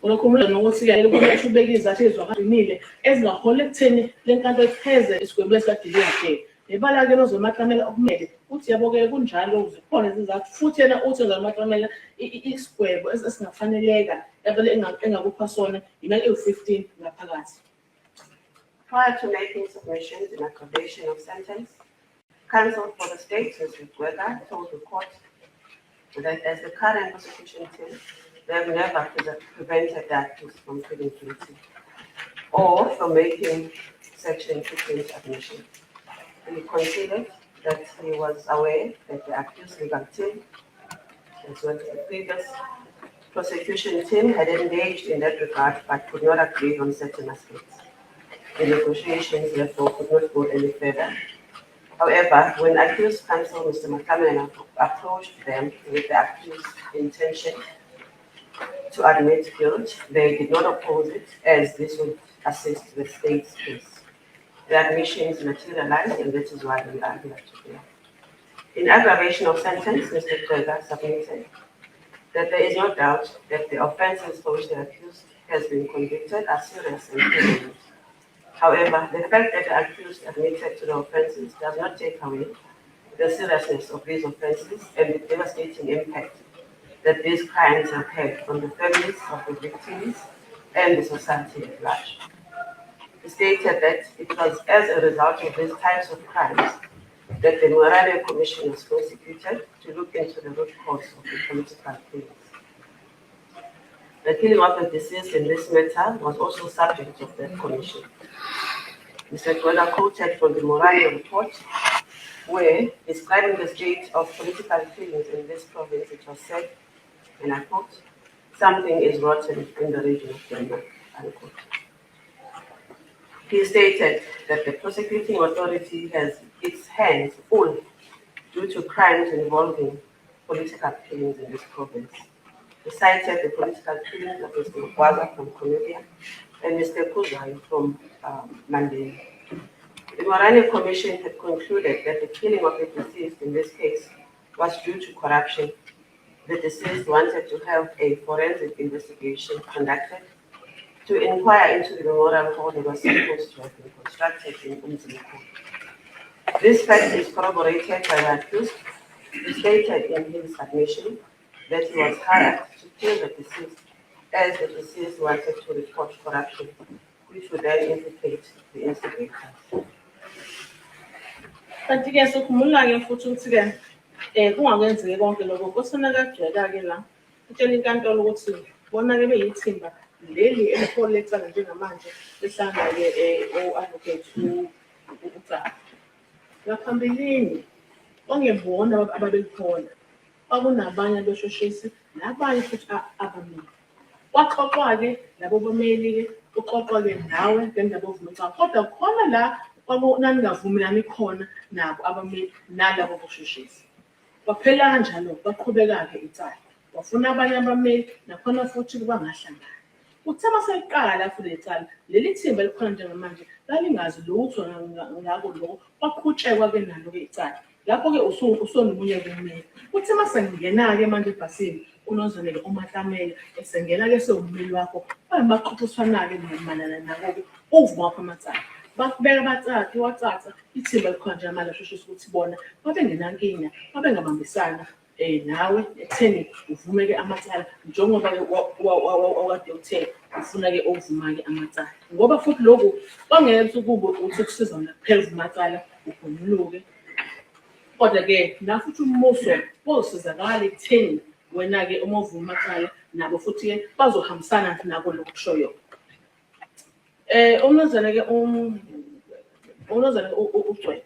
Unokhuluma nokuthi-ke kumele ubeke izathu ezizwakale ezingaholela ekutheni le nkantolo ipheze isigwebo esikade liyabheka. Nebala-ke noZolimakhamela okumele uthi yabo-ke kunjalo zikhona izizathu futhi yena uthi uZolimakhamela isigwebo esingafaneleka yavele engakupha sona imali ewu-15 ngaphakathi. Prior to making submissions in aggravation of sentence, counsel for the state, Mr. Gwega, told the court that as the current prosecution team, they have never prevented the accused from pleading guilty or from making Section 15 submission. He conceded that he was aware that the accused legal team, as well as the previous prosecution team, had engaged in that regard but could not agree on certain aspects. The negotiations therefore could not go any further. However, when accused counsel, Mr. Makhamela, approached them with the accused's intention to admit guilt, they did not oppose it, as this would assist the state's case. The admissions materialized, and that is why we are here today. In aggravation of sentence, Mr. Gwega submitted that there is no doubt that the offences for which the accused has been convicted are serious and criminal. However, the fact that the accused admitted to the offences does not take away the seriousness of these offences and the devastating impact that these crimes have had on the families of the victims and the society at large. He stated that it was as a result of these types of crimes that the Morale Commission was constituted to look into the root cause of the political killings. The killing of the deceased in this matter was also subject of that commission. Mr. Gwega quoted from the Morale report, where, describing the state of political killings in this province, it was said, and I quote, "Something is rotten in the region of Denmark," unquote. He stated that the prosecuting authority has its hands full due to crimes involving political killings in this province. He cited the political killings of Mr. Mkwaza from Colombia and Mr. Kuzai from Mandela. The Morale Commission had concluded that the killing of the deceased in this case was due to corruption. The deceased wanted to have a forensic investigation conducted to inquire into the memorial hall that was supposed to have been constructed in Umzimkhulu. This fact is corroborated by the accused, who stated in his submission that he was hired to kill the deceased as the deceased wanted to report corruption, which would then implicate the instigators. Kanti-ke sokhumula-ke futhi ukuthi-ke kungakwenzeki konke lokho nkosana kaGwega-ke la utshela inkantolo ukuthi bona-ke beyithimba leli eliholela icala njengamanje lihlangane o-advocate uTsaka. Ngaphambilini ongebona ababelikhona kwakunabanye abasheshisi nabanye futhi abameli. Kwaxoxwa-ke labo bameli-ke kuxoxwa-ke nawe ngendaba ovumelana kodwa khona la kwakunangavumelani khona nabo abameli nalabo basheshisi. Kwaphela kanjalo baqhubeka-ke icala wafuna abanye abameli nakhona futhi bangahlangana. Uthe maseqala futhi lecala leli thimba elikhona njengamanje lalingazi lutho ngako lokho kwaqhutshekwa-ke nalo-ke icala. Lapho-ke usonomunye kumeli. Uthe masengena-ke manje ebhasini uNozanele uMahlamela esengena-ke sewumeli wakho baxoxiswana-ke mayelana nako-ke ukuvuma kwakho amacala. Bakubeka bacaca wacaca ithimba elikhona njengamanje asheshisa ukuthi bona babengenankinga babengabambisana nawe ekutheni uvume-ke amacala njengoba-ke wakade uthe ufuna-ke ukuvuma-ke amacala. Ngoba futhi lokhu kwangeke ukube uthi kusiza wona kuphela uvuma amacala ugonuluke. Kodwa-ke nafuthi umbuso bozosizakala ekutheni wena-ke uma uvuma amacala nabo futhi-ke bazohambisana nako lokhu kushoyo. Umnozana-ke uGwega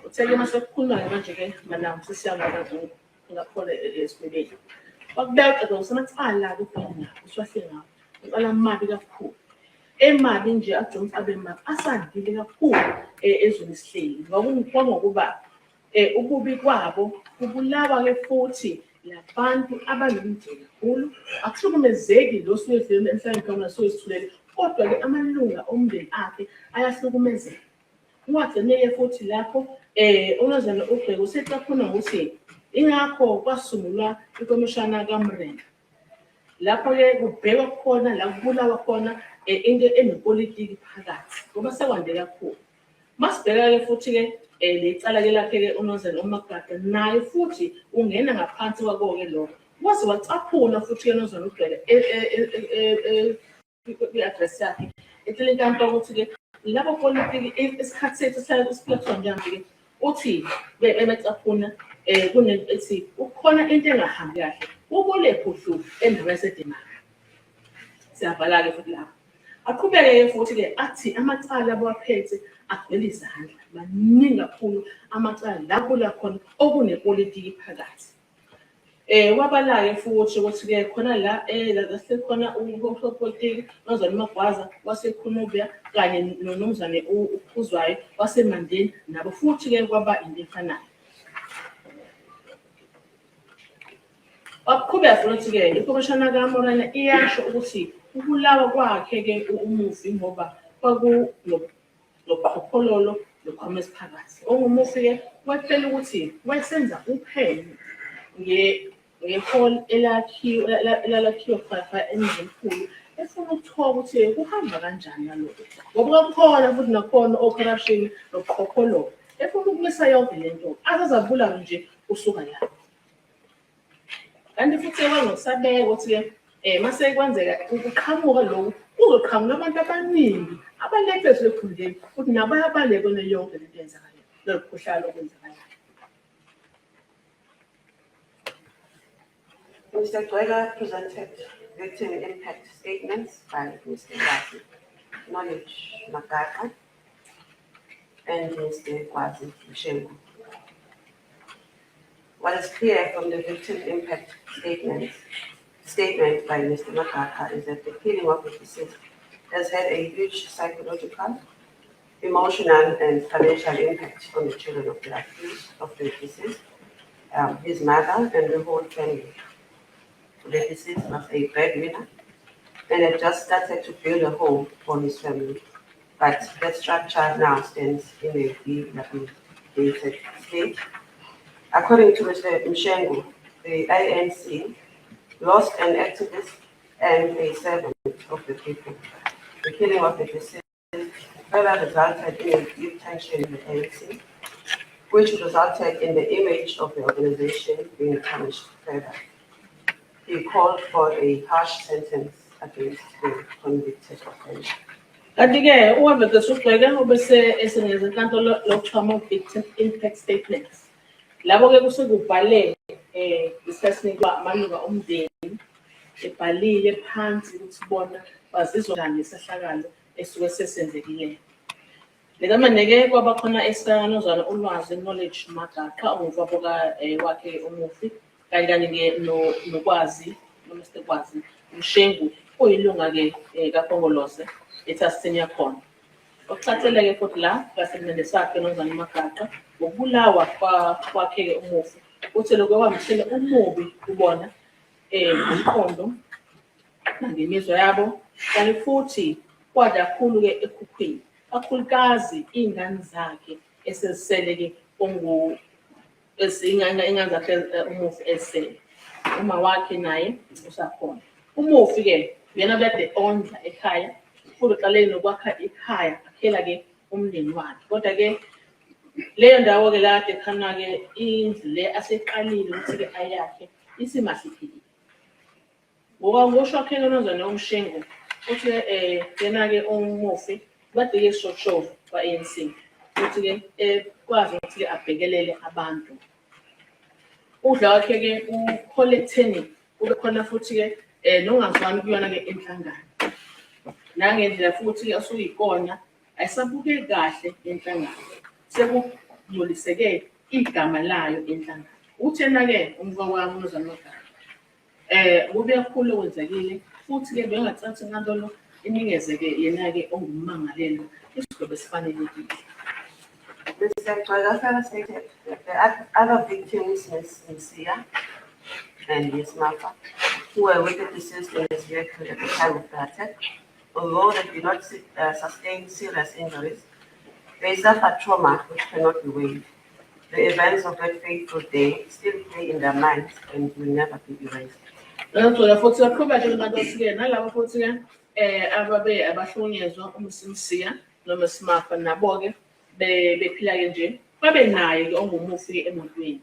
uthe-ke mase kukhulunywa-ke manje-ke manawu sesiyangakazi ngakhona esibeleni. Bakubeka usamacala-ke ubhekana usiwahle ngawo. Uqala amabi kakhulu. Emabi nje ajonge abe mabi asandile kakhulu ezweni esihleli. Ngokuba ububi kwabo kubulawa-ke futhi labantu abanomndeni kakhulu akuhlukumezeki lo siwedlule emhlabeni khona soyisithulele kodwa-ke amalunga omndeni akhe ayahlukumezeka. Ungagcine-ke futhi lapho uNozana uGwega usecakhona ukuthi ingakho kwasungulwa ikomishana kaMrena lapho-ke kubhekwa khona la kubulawa khona into enopolitiki phakathi ngoba sekwande kakhulu. Masibheka-ke futhi-ke le cala-ke lakhe-ke uNozana uMagada naye futhi ungena ngaphansi kwako-ke lokho. Waze wacaphuna futhi-ke uNozana uGcele kwi-address yakhe etshela inkantolo ukuthi-ke labo politiki isikhathi sethu siphethwa njani-ke uthi becaphuna kunento ethi ukhona into engahambi kahle ubolephi uhlupho endaba yasedemanga. Siyavala-ke futhi lapho. Aqhubeke-ke futhi-ke athi amacala abawaphethe agcwele izandla maningi kakhulu amacala lapho la khona okunepolitiki phakathi. Wabala-ke futhi ukuthi-ke khona la sekhona upolitiki uNozana uMagwaza waseKhunubia kanye noMnumzane uKhuzwayo waseMandeni nabo futhi-ke kwaba into efanayo. Waqhubeka futhi-ke ikhomishana kaMorena iyasho ukuthi ukulawa kwakhe-ke umufi ngoba kwakunobuqhophololo nobukhwamuzi phakathi. Ongumufi-ke wetshela ukuthi wayesenza uphenyo ngehholo elalakhiwa khona emzimkhulu efuna ukuthola ukuthi kuhamba kanjani nalokho ngoba kukhona futhi nakhona o-corruption nobuqhophololo efuna ukumisa yonke le nto azazabulawe nje usuka lapho. Kanti futhi kwanokusabeka ukuthi-ke mase kwenzeka ukuqhamuka lokhu kuzoqhamuka abantu abaningi abalethe ekhundleni futhi nabayabaleka kule yonke lento eyenzakalayo lolu khuhlalo okwenzakalayo. Mr. Gwega presented victim impact statements by Mr. Kwazi, Knowledge Magada, and Mr. Kwazi Mshengu. What is clear from the victim impact statement by Mr. Magada is that the killing of the deceased has had a huge psychological, emotional, and financial impact on the children of the accused of the deceased, his mother, and the whole family. The deceased was a breadwinner and had just started to build a home for his family. But that structure now stands in a dilapidated state. According to Mr. Mshengu, the ANC lost an activist and a servant of the people. The killing of the deceased further resulted in a deep tension in the ANC, which resulted in the image of the organization being tarnished further. He called for a harsh sentence against the convicted offender. Kanti-ke uwaveze uGcele ubese esenikeza inkantolo lokuthiwa victim impact statements. Labo-ke kusuke kubhale isinikwa amalunga omndeni ebhalile phansi ukuthi bona bazizwa njani ngesehlakalo esuke sesenzekile. Lekamane-ke kwaba khona esikanozana ulwazi Knowledge Magada ongumfabo wakhe umufi kanye nokwazi noMr. Kwazi Mshengu oyilunga-ke kaKhongolose ethasini yakhona. Okucathele-ke futhi la ngasemnende sakhe uNozana uMagada ngokubulawa kwakhe-ke umufi uthi lokho kwamthela umubi kubona ngomqondo nangemizwa yabo kanti futhi kwada kakhulu-ke ekhukhwini kakhulukazi iy'ngane zakhe esezisele-ke ingane zakhe umufi esele uma wakhe naye usakhona. Umufi-ke uyena kade ondla ekhaya futhi uqalele nokwakha ekhaya akhela-ke umndeni wakhe kodwa-ke leyo ndawo-ke la kade khona-ke indlu le aseqalile ukuthi-ke ayakhe isimasiphilile. Ngokusho kwakhe uNozana uMshengu uthi yena-ke umufi kade-ke esishoshovu kwa-ANC ukuthi-ke kwazi ukuthi-ke abhekelele abantu. Udla wakhe-ke ukhole ekutheni kube khona futhi-ke nongazwani kuyona-ke inhlangano. Nangendlela futhi-ke osuyikona ayisabukeki kahle inhlangano. Sekungcoliseke igama layo inhlangano. Uthi yena-ke umfowabo uNozana uMagada kube kakhulu okwenzekile futhi-ke bengacathi inkantolo inikeze-ke yena-ke ongummangalelwa isigwebo esifanelekile. Mr. Gwega further stated that the other victims, Ms. Msia and Ms. Mafa, who were with the deceased in his vehicle at the time of the attack, although they did not sustain serious injuries, they suffered trauma which cannot be waived. The events of that fateful day still play in their minds and will never be erased. Ngiyathola futhi kakhulukazi njengathi-ke nalabo futhi-ke ababe abahlukunyezwa umsimsiya noma simafa nabo-ke bephila-ke nje babe naye-ke ongumufi emotweni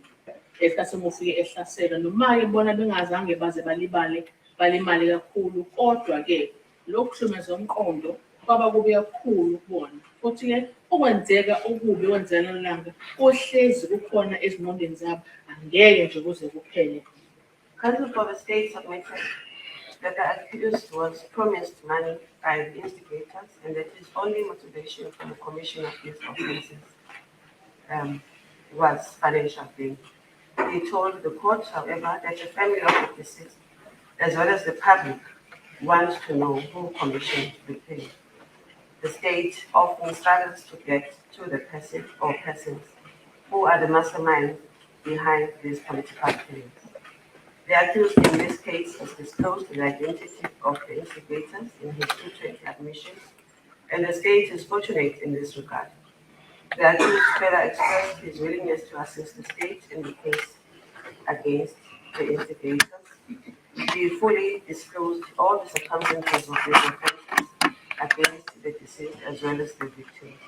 esikhathi umufi-ke ehlasela noma-ke bona bengazange baze balimale kakhulu kodwa-ke lokhu kuhlukumeza umqondo kwaba kubi kakhulu kubona futhi-ke okwenzeka okubi kwenzeka langa kohlezi kukhona ezingqondweni zabo angeke nje kuze kuphele. Counsel for the state submitted that the accused was promised money by the instigators and that his only motivation for the commission of these offences was financial gain. He told the court, however, that the family of the deceased, as well as the public, wants to know who commissioned the pay. The state often struggles to get to the person or persons who are the masterminds behind these political claims. The accused in this case has disclosed the identity of the instigators in his 220 admissions, and the state is fortunate in this regard. The accused further expressed his willingness to assist the state in the case against the instigators. He fully disclosed all the circumstances of these offences against the deceased as well as the victims,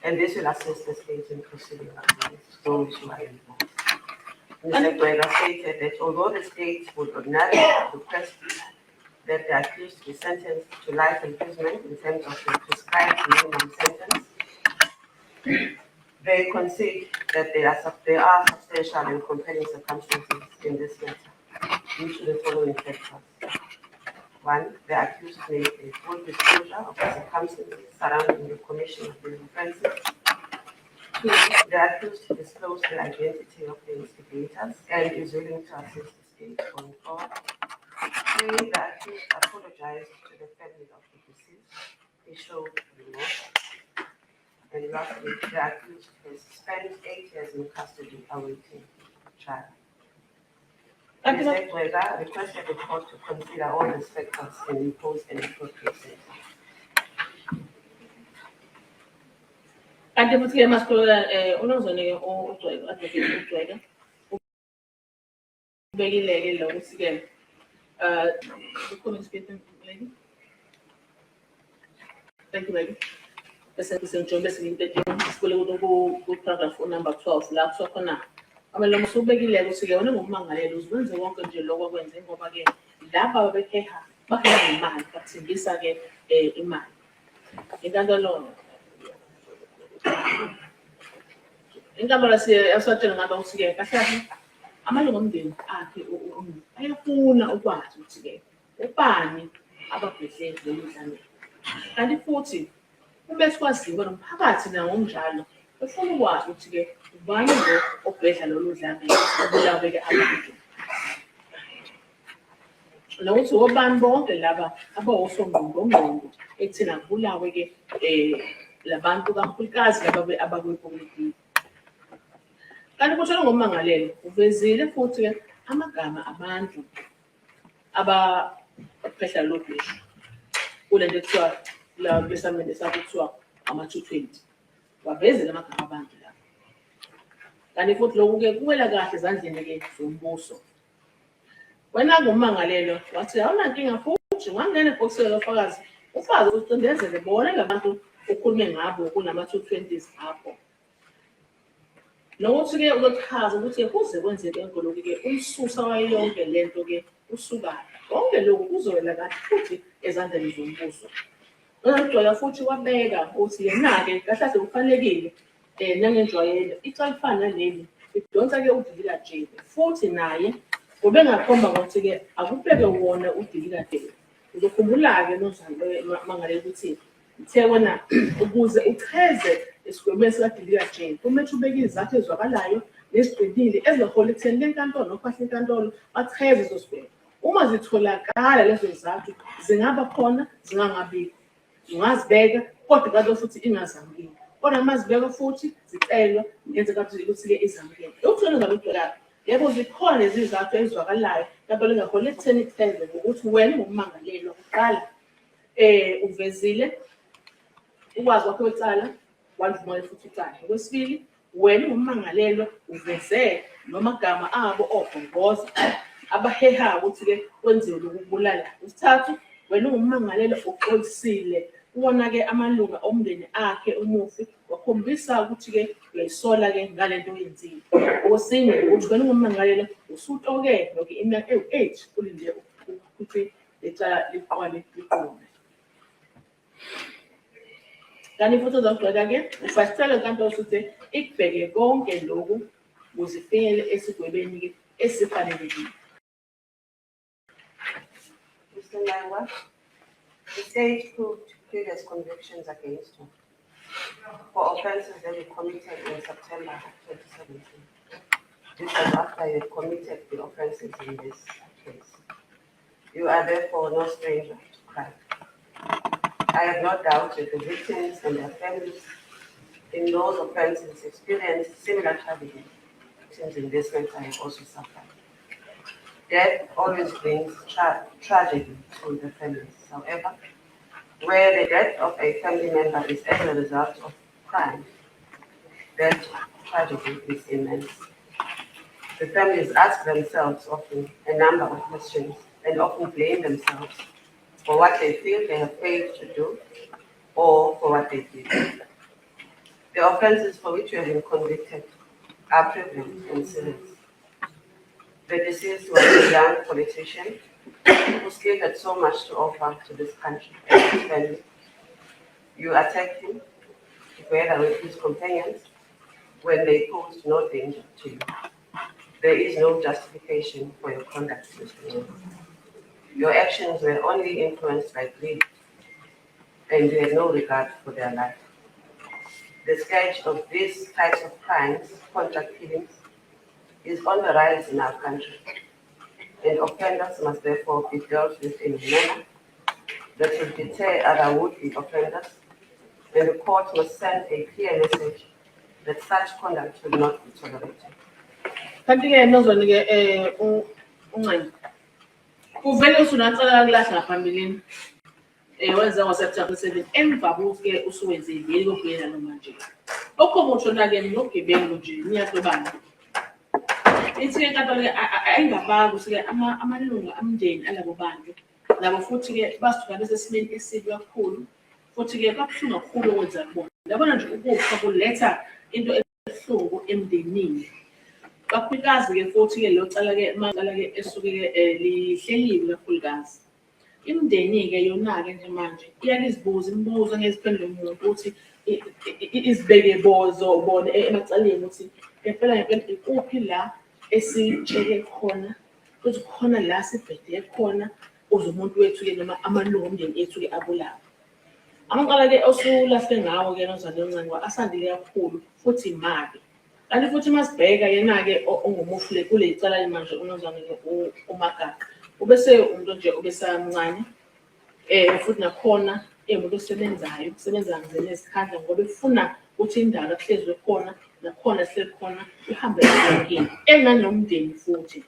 and this will assist the state in proceeding against those who are involved. Mr. Gwega stated that although the state would ordinarily request that the accused be sentenced to life imprisonment in terms of the prescribed minimum sentence, they concede that there are substantial and compelling circumstances in this matter due to the following factors. One, the accused made a full disclosure of the circumstances surrounding the commission of the offences. Two, the accused disclosed the identity of the instigators and is willing to assist the state going forward. Three, the accused apologized to the family of the deceased. He showed remorse. And lastly, the accused has spent 8 years in custody awaiting trial. Mr. Gwega requested the court to consider all these factors and impose an appropriate sentence. Kanti futhi-ke masiphola unozonike uGcweka ubekile-ke lo ukuthi-ke ukhona isiphethe lady. Thank you, baby. Bese ngisentsho bese ngintethini sibole ku-paragraph number 12 la kusokhona amele musubekile ukuthi-ke wena ngokumangalela uzenze konke nje lokho akwenze ngoba-ke lapha babeheha baheha ngemali bathengisa-ke imali inkantolo asatshela ngaba ukuthi-ke kahle amalungu omndeni akhe ayafuna ukwazi ukuthi-ke ubani ababhedle lolu dlame kanti futhi ube sikwaziwe nomphakathi nawo ngokunjalo befuna ukwazi ukuthi-ke ubani lo obhedla lolu dlame obulawe-ke abantu nokuthi obani bonke laba abawosongqongqongqongo ekuthina kubulawe-ke labantu kakhulukazi laba abakwipolitiki. Kanti kutshelwe ngokumangalelo uvezile futhi-ke amagama abantu abaphehla lo bhisho kule nto ekuthiwa la besamende sakuthiwa ama-220 wavezela amagama abantu labo. Kanti futhi lokhu-ke kuwela kahle ezandleni-ke zombuso. Wena ngumangalelo wathi awunankinga futhi wangena ebhokisini lofakazi ufazi ucindezele bona labantu ukhulume ngabo kunama-220s apho. Nokuthi-ke uzochaza ukuthi kuze kwenzeke enkoloki-ke umsusa wayo yonke le nto-ke usuka konke lokhu kuzowela kahle futhi ezandleni zombuso. Ngigcwala futhi wabeka ukuthi yena-ke kahle kufanelekile nangenjwayelo icala elifana naleli idonsa-ke uDilika Jane futhi naye ubengakhomba ngokuthi-ke akubheke wona uDilika Jane. Uzokhumbula-ke nozalo mangalela ukuthi uthe wena ukuze ucheze esigwemeni sikaDilika Jane kumele ubeke izathu ezwakalayo neziqinile ezihola ekutheni le nkantolo nophahla inkantolo bacheze ezo sigwebo. Uma zitholakala lezo zizathu zingaba khona zingangabikho ungazibeka kodwa kanti futhi ingazamukeli kodwa uma zibeka futhi zicelwa ngenze kathi ukuthi-ke izamukele. Ukuthona ngabudolaphi yebo zikhona lezi zizathu ezwakalayo inkantolo engahola ekutheni icheze ngokuthi wena ngumangalelwa kuqala uvezile ukwazi wakho wecala wandlumela futhi icala. Okwesibili wena ngumangalelwa uveze nomagama abo obhongoza abaheha ukuthi-ke kwenziwe lokubulala. Wesithathu, wena ungummangalelwa uxolisile, ubona-ke amalunga omndeni akhe umufi, wakhombisa ukuthi-ke uyayisola-ke ngale nto oyenzile. Okwesine, ukuthi wena ungummangalelwa usutoke lokhu iminyaka ewu-8 ulinde ukuthi lecala liqale liqume. Kanti futhi uzawugxeka-ke ufasitele enkantolo ukuthi ikubheke konke lokhu ukuze ifinyele esigwebeni-ke esifanelekile. Mr. Nangwa, the state proved previous convictions against him for offences that he committed in September 2017. This was after he had committed the offences in this case. You are therefore no stranger to crime. I have no doubt that the victims and their families in those offences experienced similar tragedy. Victims in this matter have also suffered. Death always brings tragedy to the families. However, where the death of a family member is as a result of crime, that tragedy is immense. The families ask themselves often a number of questions and often blame themselves for what they feel they have failed to do or for what they did. The offences for which you have been convicted are prevalent and serious. The deceased was a young politician who still had so much to offer to this country and his family. You attacked him together with his companions when they posed no danger to you. There is no justification for your conduct, Mr. Nangwa. Your actions were only influenced by greed, and you had no regard for their life. The scourge of these types of crimes, contract killings, is on the rise in our country, and offenders must therefore be dealt with in a manner that will deter other would-be offenders, and the court must send a clear message that such conduct will not be tolerated. Kanti-ke nozwane-ke uNcema uvele usunacala kulahla ngaphambilini wenza ngo-September 7 emva kokuthi-ke usuwenzile veli kokubhekana nomanje. Lokho mutsho-na-ke nogebengu nje niyaxabana. Ithi-ke inkantolo-ke ayingabaki ukuthi-ke amalunga amndeni alabo bantu labo futhi-ke basuka besesimeni esibi kakhulu futhi-ke kabuhlungu kakhulu okwenza kubona. Yabona nje ukufa kuletha into ebuhlungu emndenini. Kakhulukazi-ke futhi-ke lo cala-ke macala-ke esuke-ke lihleliwe kakhulukazi. Imindeni-ke yona-ke nje manje iyalizibuza imibuzo ngeziphendula umuntu ukuthi izibeke bozo bona emacaleni ukuthi ngempela ikuphi la esitsheke khona ukuthi khona la sibhede khona uze umuntu wethu-ke noma amalungu omndeni ethu-ke abulawe. Amaqala-ke osulahle ngawo-ke nozale uNcema asandile kakhulu futhi imali. Kanti futhi masibheka yena-ke ongumufi kule cala manje unozane-ke uMagaqa. Ubese umuntu nje obesamncane futhi nakhona umuntu osebenzayo usebenza ngizele isikhandla ngoba efuna ukuthi indalo kuhlezwe khona nakhona sihleli khona ihambe enkini enganomndeni futhi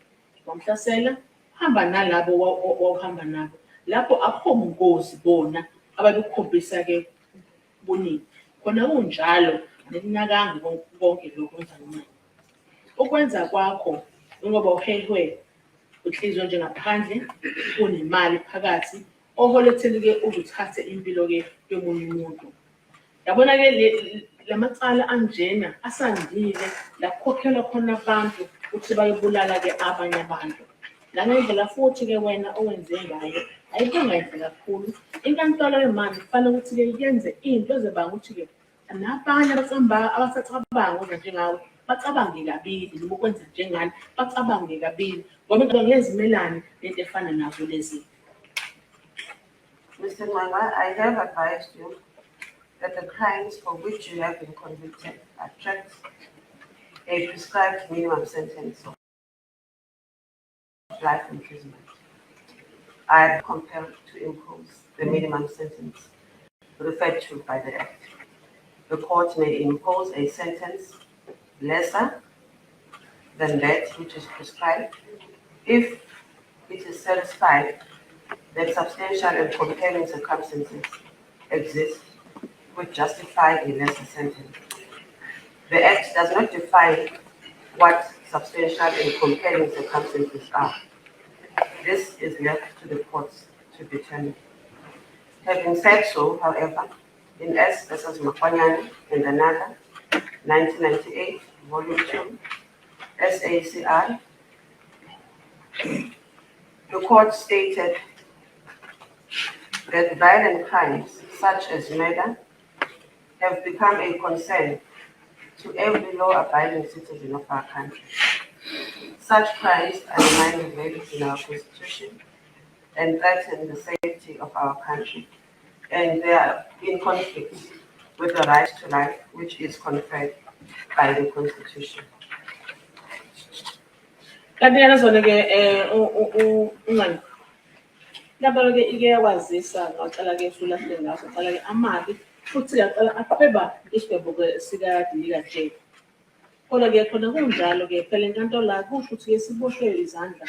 wamhlasela hamba nalabo wawuhamba nabo lapho akho bungozi bona ababukhombisa-ke buningi khona kunjalo nekunakanga konke lokho kwenza uNcema. Ukwenza kwakho ngoba uhehwe uhlizwe njengaphandle unemali phakathi ohole ekutheni-ke uzuthathe impilo-ke yomunye umuntu. Yabona-ke lamacala anjena asandile la kukhokhelwa khona abantu ukuthi bayobulala-ke abanye abantu. Ngalendlela futhi-ke wena owenze ngayo ayibonga yinhle kakhulu. Inkantolo manje kufanele ukuthi-ke yenze into ezebanga ukuthi-ke nabanye abasacabanga ukwenza njengawe bacabange kabili noma ukwenza njengani bacabange kabili ngoba into ngezimelane lento efana nazo lezi. Mr. Nangwa, I have advised you that the crimes for which you have been convicted attract a prescribed minimum sentence of life imprisonment. I am compelled to impose the minimum sentence referred to by the Act. The court may impose a sentence lesser than that which is prescribed if it is satisfied that substantial and compelling circumstances exist which justify a lesser sentence. The Act does not define what substantial and compelling circumstances are. this is left to the courts to determine. Having said so, however, in S versus Makwanyane and another, 1998, Volume 2, SACI, the court stated that violent crimes such as murder have become a concern to every law-abiding citizen of our country. Such crimes undermine the values in our Constitution and threaten the safety of our country, and they are in conflict with the right to life, which is conferred by the Constitution. Kanti yena zona-ke ungani lapho-ke iyawazisa ngaqala-ke esulahle ngaso qala-ke amabi futhi aqala aqhweba isigwebo-ke sikadilika Jane. Kodwa-ke khona kunjalo-ke phela inkantolo la kusho ukuthi-ke siboshwe izandla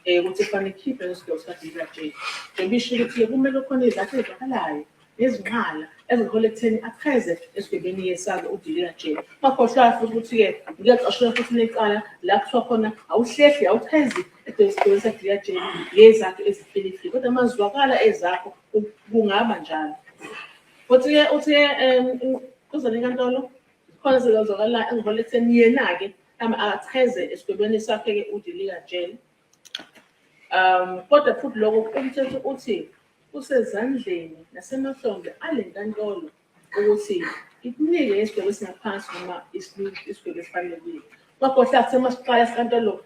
ukuthi kufanele ikhiphe isigwebo sikadilika Jane. Njengoba isho ukuthi-ke kumele khona izakhi ezivakalayo nezinqala ezihola ekutheni aqheze esigwebeni yesake udilika Jane. Makhohlwa futhi ukuthi-ke ngiyaqashela futhi necala la kuthiwa khona awuhlehli awuchezi esigwebeni sakadilika Jane ngezakho ezifilifili kodwa mazwakala ezakho kungaba njalo. Futhi-ke uthi-ke kuzona inkantolo khona sezazwakala engihola ekutheni yena-ke acheze esigwebeni sakhe-ke udilika Jane. Kodwa futhi lokho umthetho uthi kusezandleni nasemahlombe ale nkantolo ukuthi ikunike isigwebo esingaphansi noma isigwebo esifanelekile. Makhohlwa kusemasiqala esinkantolo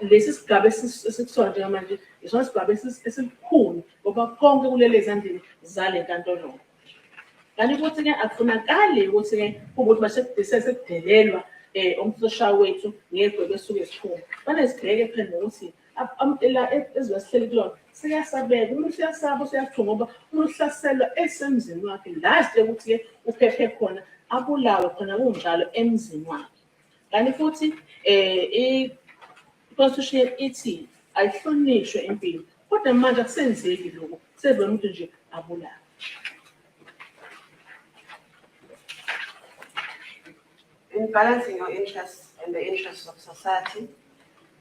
lesi sigaba esikusona njengamanje isona sigaba esikhulu ngoba konke kulele ezandleni zale nkantolo. Kanti futhi-ke akufunakali ukuthi-ke ukuthi masekudelelwa umthethoshayo wethu ngegwebo esuke esikhulu. Kufanele sibheke phela nokuthi la ezibe sihleli kulona siyasabeka umuntu uyasaba usuyathunga ngoba umuntu uhlaselwa esemzini wakhe la sibheke ukuthi-ke uphephe khona abulawe khona kunjalo emzini wakhe. Kanti futhi i-Constitution ithi ayihlonishwe impilo kodwa manje akusenzeki lokho sezwe umuntu nje abulawe. In balancing your interests and the interests of society,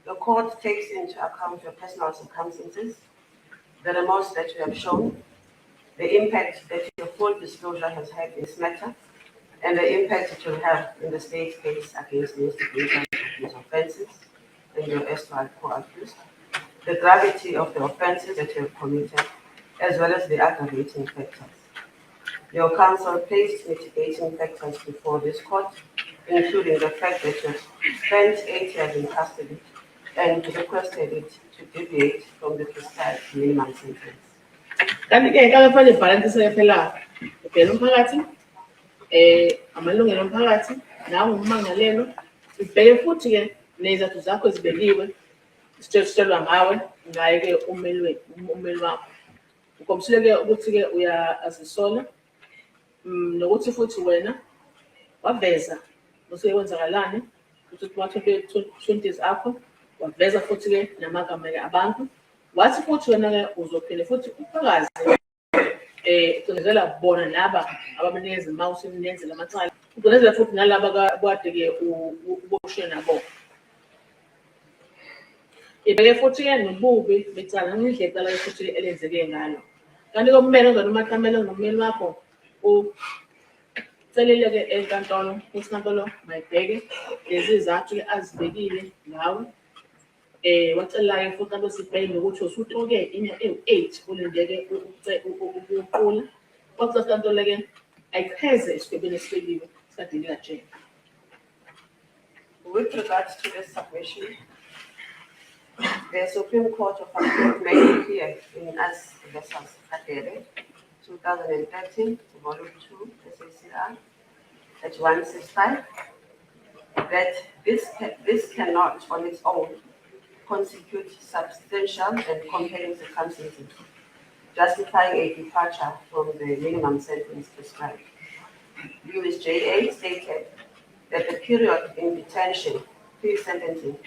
the court takes into account your personal circumstances, the remorse that you have shown, the impact that your full disclosure has had in this matter, and the impact it will have in the state's case against the instigator of these offences and your erstwhile co-accused, the gravity of the offences that you have committed, as well as the aggravating factors. Your counsel placed mitigating factors before this court, including the fact that you have spent 8 years in custody and requested it to deviate from the prescribed minimum sentence. Kanti-ke kufanele ibhalansise phela ubheka umphakathi, amalungelo omphakathi, nawe ummangalelo, ubheke futhi-ke nezathu zakho ezibekiwe, isitshelwa ngawe, ngaye-ke ummeli wakho. Ukomsile-ke ukuthi-ke uyazisola, nokuthi futhi wena waveza usuke kwenzakalani, ukuthi kuma-20 akho, waveza futhi-ke namagama-ke abantu. Wathi futhi wena-ke uzophinde futhi ufakaze ucindezela bona laba abamenikeza ima usemnenzela amacala, ucindezela futhi nalaba kade-ke uboshwe nabo. Ibheke futhi-ke nobubi becala ngendlela icala futhi elenzeke ngalo. Kanti-ke kumele ozona umatamela nommeli wakho ucelele-ke enkantolo ukuthi inkantolo mayibheke lezi zathu-ke azibekile ngawe. Wacela-ke futhi inkantolo sibheke nokuthi usutoke iminyaka ewu-8 ulindeke ukuqula. Kwacela inkantolo-ke ayicheze esigwebeni esibekiwe sikadilika Jane. With regards to this submission, the Supreme Court of Appeal made it clear in Us versus Kadere, 2013, Volume 2, SACI, at 165, that this cannot, on its own, constitute substantial and compelling circumstances, justifying a departure from the minimum sentence prescribed. USJA stated that the period in detention pre-sentencing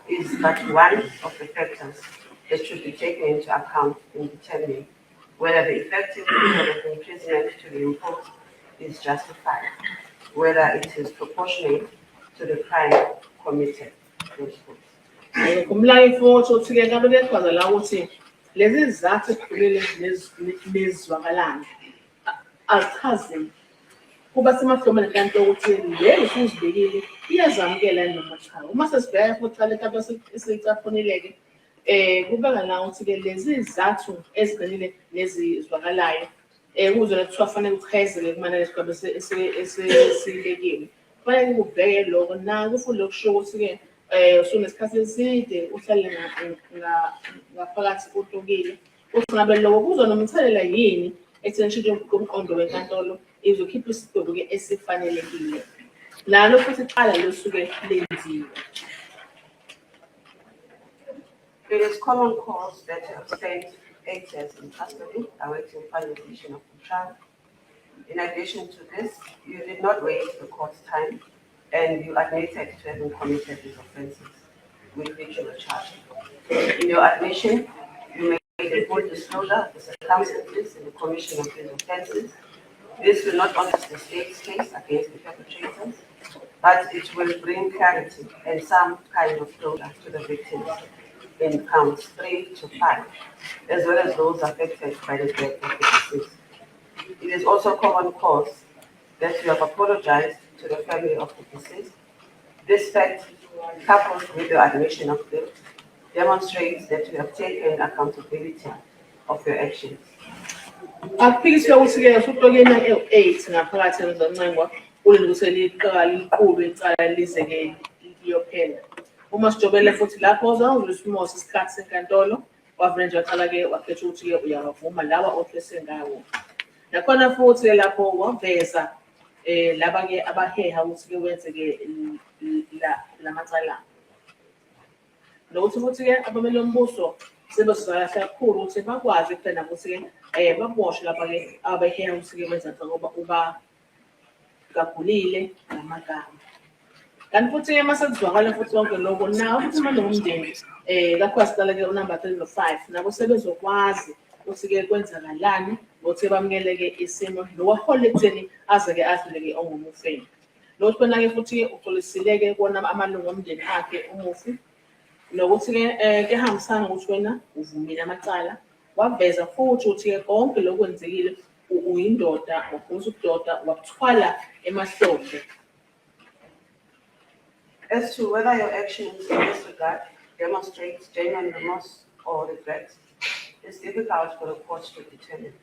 is but one of the factors that should be taken into account in determining whether the effective period of imprisonment to be imposed is justified, whether it is proportionate to the crime committed. Kumlayo futhi ukuthi-ke ngabe kuyachaza la ukuthi lezi zizathu eziphelele nezizwakalayo azichazeki. Kuba semahlombe nenkantolo ukuthi leli esizibekile iyazamukela noma cha. Uma sesibheka futhi cha lento esiyicaphunile-ke kubeka la ukuthi-ke lezi zizathu eziqinile nezizwakalayo kuzona kuthiwa fanele kuchazeke kumele lesigaba esibekiwe. Kufanele kubheke lokho nako futhi lokusho ukuthi-ke usunesikhathi eside uhlale ngaphakathi kuhlukile ukuthi ngabe lokho kuzonomthelela yini ekutheni shintshe umqondo wenkantolo izokhipha isigwebo-ke esifanelekile nalo futhi iqala losuke lenziwe. It is common cause that you abstained 8 years in custody awaiting finalization of the trial. In addition to this, you did not waste the court's time and you admitted to having committed these offenses with which you were charged. In your admission, you made a full disclosure of the circumstances in the commission of these offenses. This will not only the state's case against the perpetrators, but it will bring clarity and some kind of closure to the victims in counts 3 to 5, as well as those affected by the death of the deceased. It is also common cause that you have apologized to the family of the deceased. This fact, coupled with your admission of guilt, demonstrates that you have taken accountability of your actions. Akuphikiswa ukuthi-ke usuhlokeni 8 ngaphakathi emzancengo kulelikuseliqala likhulu icala lize-ke liyophela. Uma sijobele futhi lapho uzawudlula isimose isikhathi senkantolo wavele nje waqala-ke wakhetha ukuthi-ke uyawavuma lawa ohlese ngawo. Nakhona futhi-ke lapho waveza laba-ke abaheha ukuthi-ke wenze-ke la macala. Nokuthi futhi-ke abameli bombuso sebesizakala kakhulu ukuthi bakwazi kuphela ukuthi-ke baboshwe lapha-ke abaheha ukuthi-ke wenza ngoba uba gagulile ngamagama. Kanti futhi-ke mase kuzwakala futhi konke lokho nawo futhi manje ngumndeni lapho asiqala-ke unumber 3 no 5 nabo sebezokwazi ukuthi-ke kwenzakalani ukuthi bamukele-ke isimo nowahola ekutheni aze-ke adlule-ke ongumufeni. Lokhu khona-ke futhi-ke uxolisile-ke kuwona amalungu omndeni akhe umufi nokuthi-ke kuyahambisana ukuthi wena uvumile amacala waveza futhi ukuthi-ke konke lokwenzekile uyindoda waphuza ubudoda wabuthwala emahlombe. As to whether your actions in this regard demonstrate genuine remorse or regret, it's difficult for the court to determine.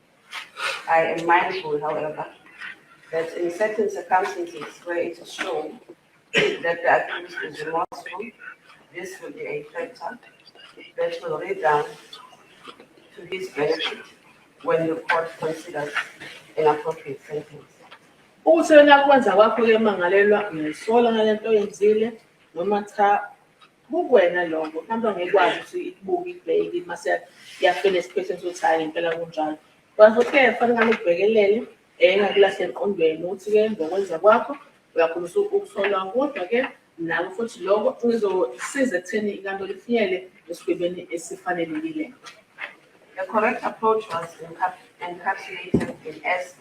I am mindful, however, that in certain circumstances where it is shown that the accused is remorseful, this will be a factor that will redound to his benefit when the court considers an appropriate sentence. Ukuthi wena kwenza kwakho-ke mangalelwa uyayisola ngalento oyenzile noma cha kukwena lokho mhlawumbe angekwazi ukuthi ibuke ibheke mase yafela esiphethweni sokuthi hayi ngempela kunjalo. Kodwa futhi-ke kufanele ngabe ubhekelele engakulahle emqondweni ukuthi-ke ngokwenza kwakho uyakhulisa ukusolwa kodwa-ke nako futhi lokho kuzosiza ekutheni inkantolo ifinyele esigwebeni esifanelekile. The correct approach was encapsulated in S.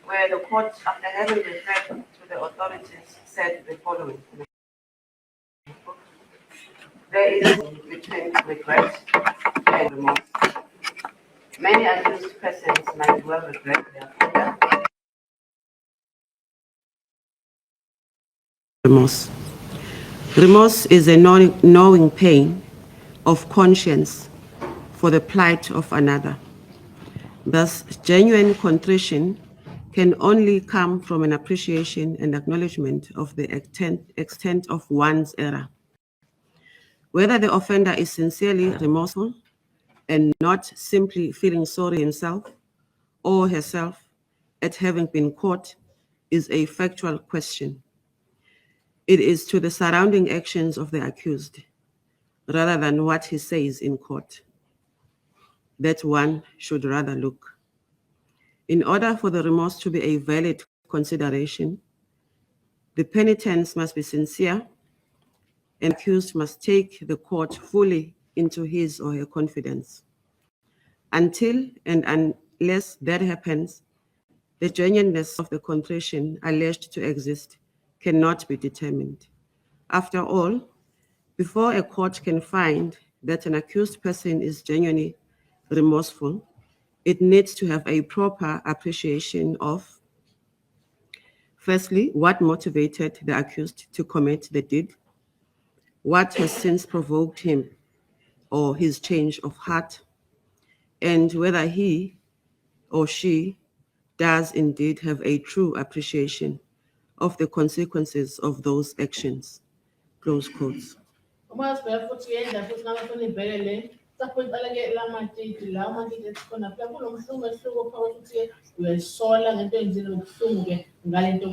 where the court, after having referred to the authorities, said the following. There is between regret and remorse. Many accused persons might well regret their conduct. Remorse. Remorse is a knowing pain of conscience for the plight of another. Thus, genuine contrition can only come from an appreciation and acknowledgement of the extent of one's error. Whether the offender is sincerely remorseful and not simply feeling sorry himself or herself at having been caught is a factual question. It is to the surrounding actions of the accused, rather than what he says in court, that one should rather look. In order for the remorse to be a valid consideration, the penitent must be sincere and the accused must take the court fully into his or her confidence. Until and unless that happens, the genuineness of the contrition alleged to exist cannot be determined. After all, Before a court can find that an accused person is genuinely remorseful, it needs to have a proper appreciation of, firstly, what motivated the accused to commit the deed, what has since provoked him or his change of heart, and whether he or she does indeed have a true appreciation of the consequences of those actions. Close quotes. Uma sibheka futhi yenda futhi ngabafuna ibhekele saphela ke lamatiti la amatiti esikhona phela kunomhluko ehluko phakathi ukuthi uyayisola ngento oyenzile ubuhlungu ke ngalento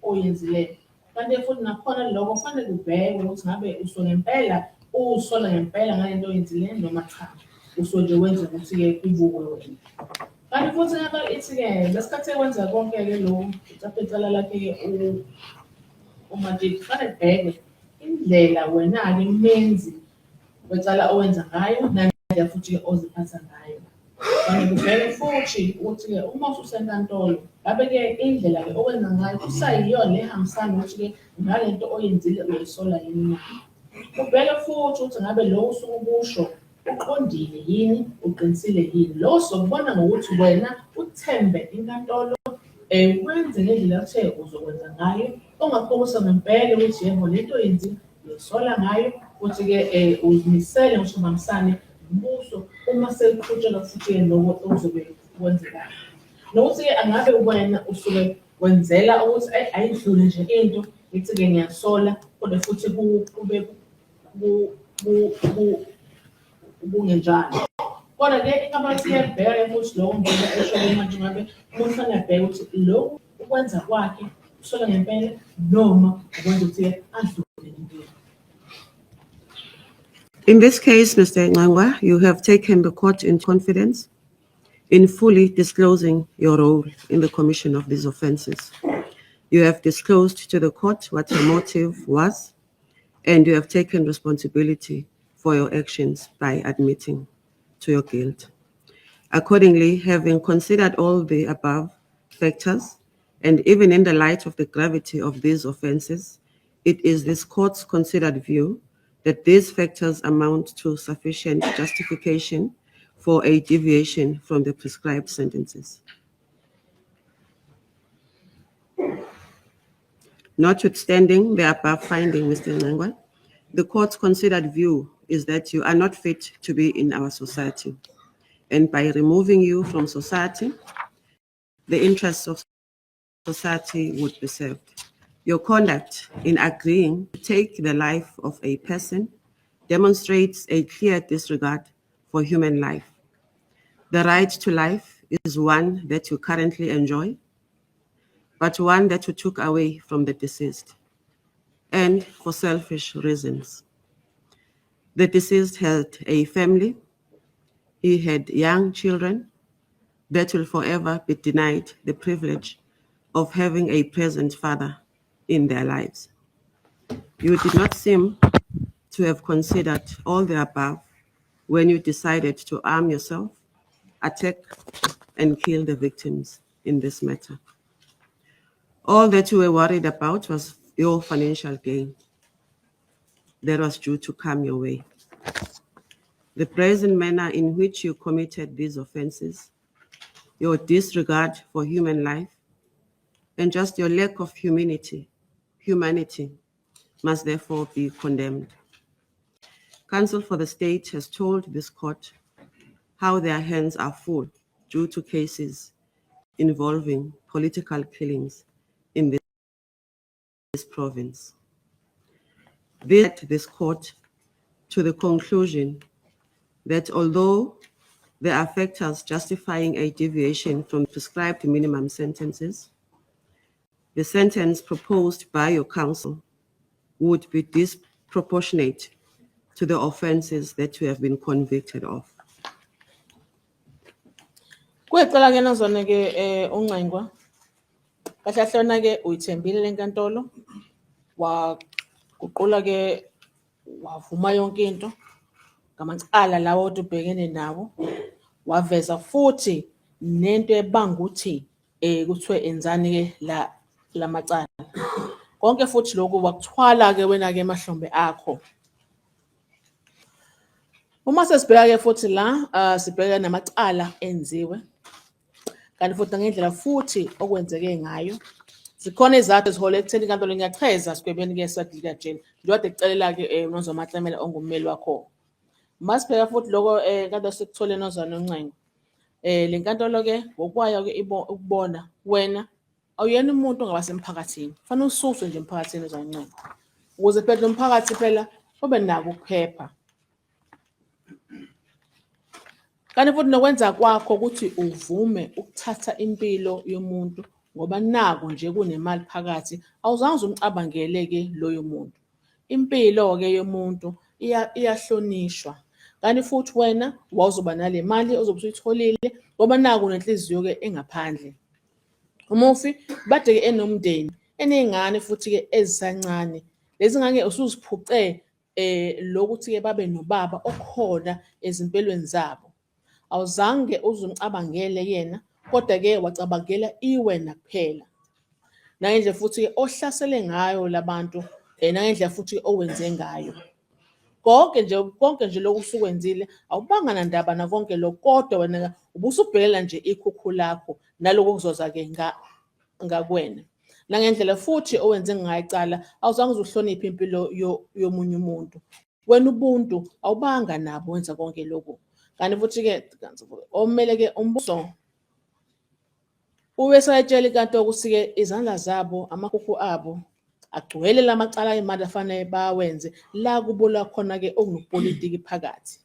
oyenzileyo. Kanti futhi nakhona lokho kufanele kubhekwe ukuthi ngabe usola ngempela usola ngempela ngalento oyenzileyo noma cha. Uso nje wenza ukuthi ke kubukwe wena. Kanti futhi ngaba ithi ke lesikhathi ekwenza konke ke lo ucaphecala lakhe ke umatiti kufanele kubhekwe indlela wena-ke menzi wecala owenza ngayo nandlela futhi oziphatha ngayo. Kanti kubheke futhi ukuthi-ke uma ususenkantolo ngabe-ke indlela-ke owenza ngayo kusayiyona ehambisana ukuthi-ke ngalento oyenzile uyayisola yini na. Ubheke futhi ukuthi ngabe lo usuke ukusho uqondile yini, uqinisile yini. Lo sokubona ngokuthi wena uthembe inkantolo wenze ngendlela othe uzokwenza ngayo ongakhokusa ngempela ukuthi yebo lento oyenzile uyisola ngayo futhi-ke uzimisele ngisho ubambisane nombuso uma sekuqhutshekwa futhi-ke loko ozobe kwenzekayo. Nokuthi-ke angabe wena usuke wenzela ukuthi ayidlule nje into ithi-ke ngiyasola kodwa futhi kube kungenjalo. Kodwa-ke inkampani iyabheka futhi lokho ngoba esho manje ngabe umuntu angabheka ukuthi lokhu ukwenza kwakhe usola ngempela noma ukwenza ukuthi adlule impilo. In this case, Mr. Ngangwa, you have taken the court in confidence in fully disclosing your role in the commission of these offenses. You have disclosed to the court what your motive was, and you have taken responsibility for your actions by admitting to your guilt. Accordingly, having considered all the above factors, and even in the light of the gravity of these offenses, it is this court's considered view that these factors amount to sufficient justification for a deviation from the prescribed sentences. Notwithstanding the above finding, Mr. Ngangwa, the court's considered view is that you are not fit to be in our society. And by removing you from society, the interests of society would be served. Your conduct in agreeing to take the life of a person demonstrates a clear disregard for human life. The right to life is one that you currently enjoy, but one that you took away from the deceased, and for selfish reasons. The deceased had a family, he had young children that will forever be denied the privilege of having a present father in their lives. You did not seem to have considered all the above when you decided to arm yourself, attack, and kill the victims in this matter. All that you were worried about was your financial gain that was due to come your way. The brazen manner in which you committed these offenses, your disregard for human life, and just your lack of humanity must therefore be condemned. Counsel for the state has told this court how their hands are full due to cases involving political killings in this province. This led this court to the conclusion that although there are factors justifying a deviation from prescribed minimum sentences, the sentence proposed by your counsel would be disproportionate to the offenses that you have been convicted of. Kwecala ke nazona ke uNgqengwa kahle hlona ke uyithembile lenkantolo waguqula ke wavuma yonke into ngamacala lawo obhekene nawo waveza futhi nento ebanga ukuthi kuthiwe enzani ke la macala konke futhi lokho wakuthwala ke wena ke emahlombe akho Uma sesibheka-ke futhi la sibheka namacala enziwe kanti futhi ngendlela futhi okwenzeke ngayo. Zikhona izathu eziholela ekutheni inkantolo ingacheza sigwebeni-ke sadilika jele njengoba kucelela-ke uNozwa Mahlemela ongummeli wakho. Masibheka futhi lokho inkantolo sekuthole Nozwa Noncengo. Le nkantolo-ke ngokwayo-ke ukubona wena awuyena umuntu ongabasemphakathini, kufanele ususwe nje emphakathini Nozwa Noncengo ukuze phela nomphakathi phela ube nako ukuphepha. Kanti futhi nokwenza kwakho ukuthi uvume ukuthatha impilo yomuntu ngoba naku nje kunemali phakathi awuzange umcabangele-ke loyo muntu. Impilo-ke yomuntu iyahlonishwa. Kanti futhi wena wawuzoba nale mali ozobe usuyitholile ngoba naku nenhliziyo-ke engaphandle. Umufi bade-ke enomndeni eney'ngane futhi-ke ezisancane. Lezi ngane usuziphuce lokuthi-ke babe nobaba okhona ezimpilweni zabo. Awuzange uzumcabangele yena kodwa-ke wacabangela iwena kuphela. Nangendlela futhi-ke ohlasele ngayo labantu nangendlela futhi owenze ngayo. Konke nje lokhu usukwenzile awubanga nandaba nakonke lokho kodwa wena ubusubhekelela nje ikhukhu lakho naloko kuzoza-ke ngakwena. Nangendlela futhi owenze ngayo icala awuzange uzuhloniphe impilo yomunye umuntu. Wena ubuntu awubanga nabo wenza konke lokhu. Kanti futhi-ke omele-ke umbuso ubesayitshela inkantolo ukuthi-ke izandla zabo amakhukhu abo agcwele la macala emali afanele bawenze la kubulwa khona-ke okunopolitiki phakathi.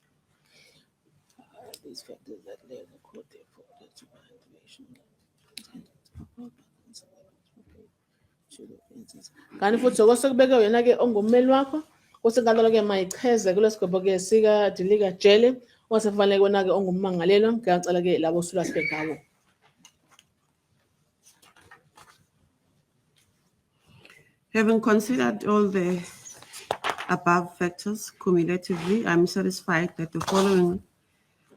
Kanti futhi okwesekubeke wena-ke ongummeli wakho kusenkantolo-ke mayicheze kulesigwebo-ke sikadilika jele wasefanele wena-ke ongummangalelwa ngiyacela-ke labo osulahluke ngawo. Having considered all the above factors cumulatively, I'm satisfied that the following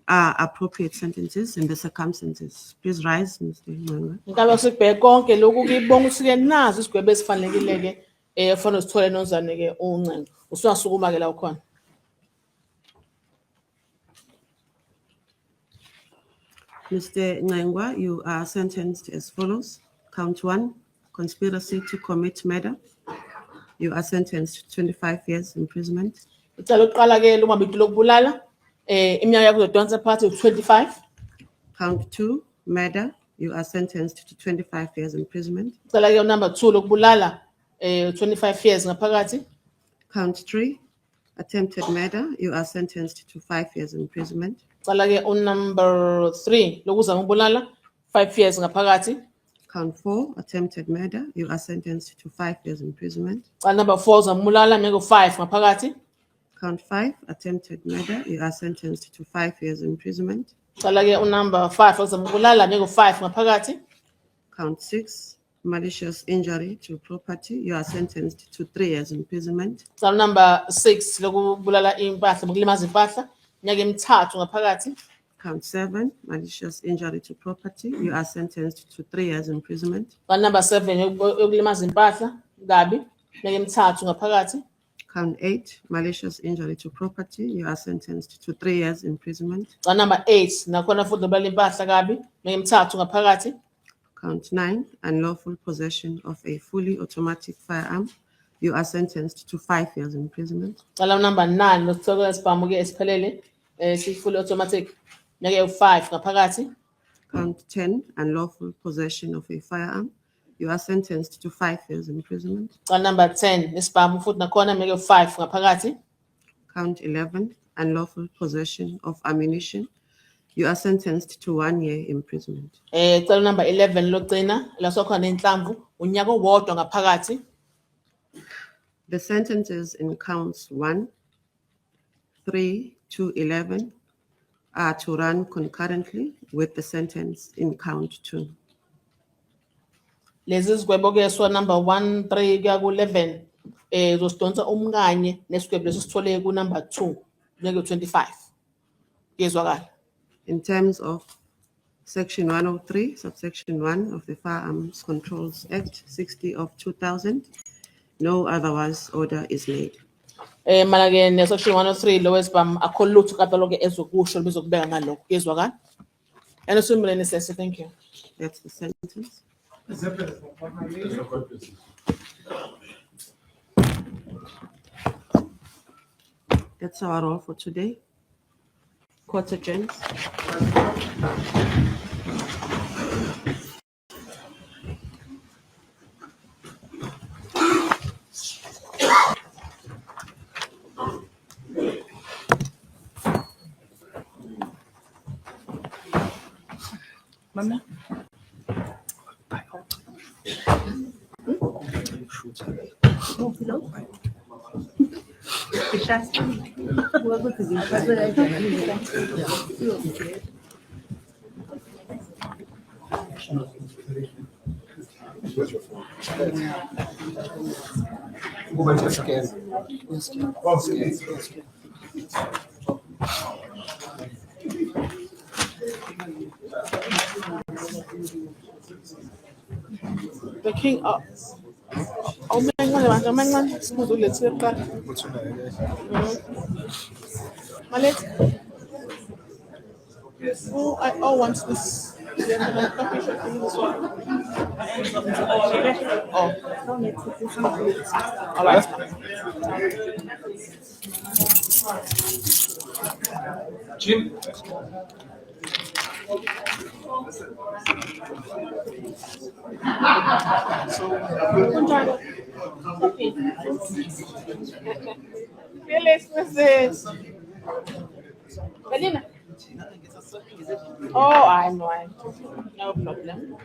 are appropriate sentences in the circumstances. Please rise, Mr. Manga. Ngalo sikubheke konke lokhu kibonga ukuthi-ke nazi isigwebo esifanelekile-ke kufanele sithole Nozwane-ke uNcengo. Usuyasukuma-ke la ukhona. Mr. Ngengwa, you are sentenced as follows. Count 1, conspiracy to commit murder. You are sentenced to 25 years imprisonment. Icala lokuqala-ke lumabito lokubulala iminyaka yakho uzodonsa phakathi u-25. Count 2, murder. You are sentenced to 25 years imprisonment. Icala-ke number 2 lokubulala 25 years ngaphakathi. Count 3, attempted murder. You are sentenced to 5 years imprisonment. Icala-ke number 3 lokuzama ukubulala 5 years ngaphakathi. Count 4, attempted murder. You are sentenced to 5 years imprisonment. Icala number 4 uzama ukubulala meko 5 ngaphakathi. Count 5, attempted murder. You are sentenced to 5 years imprisonment. Icala-ke number 5 uzama ukubulala meko 5 ngaphakathi. Count 6, malicious injury to property. You are sentenced to 3 years imprisonment. Icala number 6 lokubulala impahla ngokulimaza impahla iminyaka emithathu ngaphakathi. Count 7, malicious injury to property. You are sentenced to 3 years imprisonment. Icala number 7 yokulimaza impahla kabi iminyaka emithathu ngaphakathi. Count 8, malicious injury to property. You are sentenced to 3 years imprisonment. Icala number 8 nakhona futhi nobulala impahla kabi iminyaka emithathu ngaphakathi. Count 9, unlawful possession of a fully automatic firearm. You are sentenced to 5 years imprisonment. Icala number 9 lokuthola isibhamu-ke esiphelele si-fully automatic iminyaka ewu-5 ngaphakathi. Count 10, unlawful possession of a firearm. You are sentenced to 5 years imprisonment. Icala number 10 isibhamu futhi nakhona iminyaka ewu-5 ngaphakathi. Count 11, unlawful possession of ammunition. You are sentenced to 1 year imprisonment. Icala number 11 logcina la sokhona inhlamvu unyaka owodwa ngaphakathi. The sentences in counts 1, 3 to 11 are to run concurrently with the sentence in count 2. Lezi zigwebo-ke so number 1, 3 kuya ku-11 zosidonsa umkanye nesigwebo leso sithole ku number 2 iminyaka ewu-25. Kuyezwakala. In terms of Section 103, subsection 1 of the Firearms Controls Act 60 of 2000, no otherwise order is made. Mala-ke section 103 lo wesibhamu akho lutho kataloke ezokusho bezokubeka ngalokho kuyezwakala and usuyimleni sese thank you. That's the sentence. That's our all for today. Court adjourns. Mama. The king up. Oh, man, smooth let's get back. Malet. Oh, I want this. Oh. All right. Jim. Belina. Oh, I know. No problem.